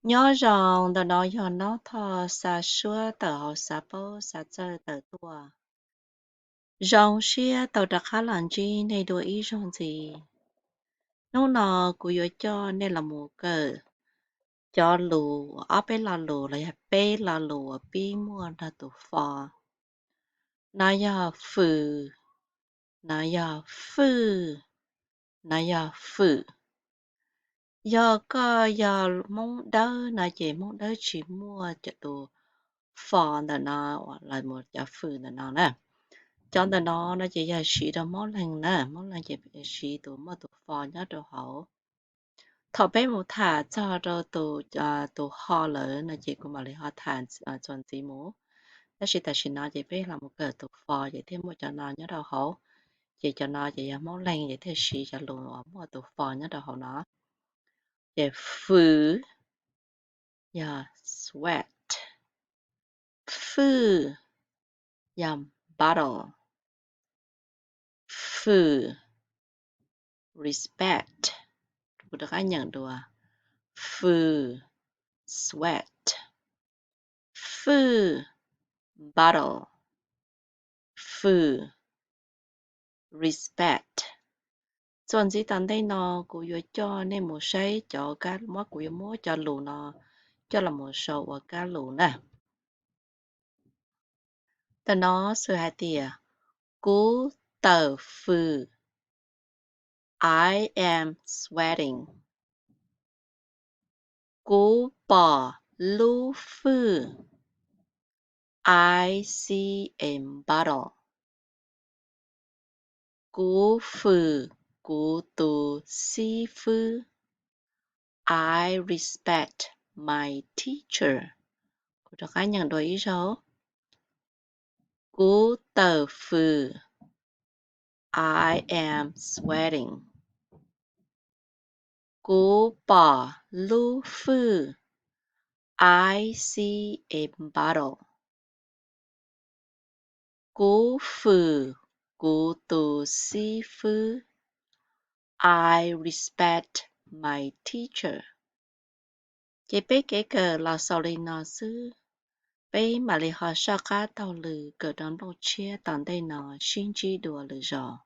nhớ rằng tờ nói cho nó thọ xa xưa tờ họ xa bố xa chơi tờ tua. Rằng xưa tờ đặc khá làm gì này đùa ý rằng gì. Nó nọ của yếu cho nên là một cờ. Cho lù, ở bên là lù là bên là lù ở bên mua là tụ phò. Nó ya phừ, nó ya phừ, nó ya phừ. Giờ có giờ mong đỡ nó chỉ mong đỡ chỉ mua cho tụ phò là nó là một giá phừ là nó nè. Cho nên nó chỉ là chỉ đó món lần nè, món lần chỉ chỉ tụ mà tụ phò nhá đồ hậu. Thọ bé một thả cho đồ tụ ho lỡ nó chỉ cũng mà lấy ho thản chuẩn gì mũ. Đó chỉ tại nó chỉ biết là một cái tụ phò vậy thêm một cho nó nhá đồ hậu. Chỉ cho nó chỉ là món lần vậy thì chỉ cho luôn ở một tụ phò nhá đồ hậu nó. Để phứ, yeah, sweat. Phứ, yeah, bottle. Phứ, respect. Của được anh nhận đùa. Phừ, sweat. Phừ, bottle. Phừ, respect. Chọn gì tận đây nó của yếu cho nên một say cho cá mót của yếu mót cho lù nó cho là một sầu và cá lù nè. Tờ nó sự hại tìa. Cú tờ phừ. I am sweating. Cú bỏ lưu phừ. I see a bottle. Cú phừ, cú tù si phừ. I respect my teacher. Cô cho cá nhân đổi ý số. Cú tờ phừ. I am sweating. Cú bỏ lưu phừ. I see a bottle. Cú phừ, cú tù si phừ. I respect my teacher. Chế bế kế cờ là sau lì nọ sư. Bế mà lì họ sao cá tàu lử cờ đón bầu chia tàn đây nọ xin chi đùa lử rõ.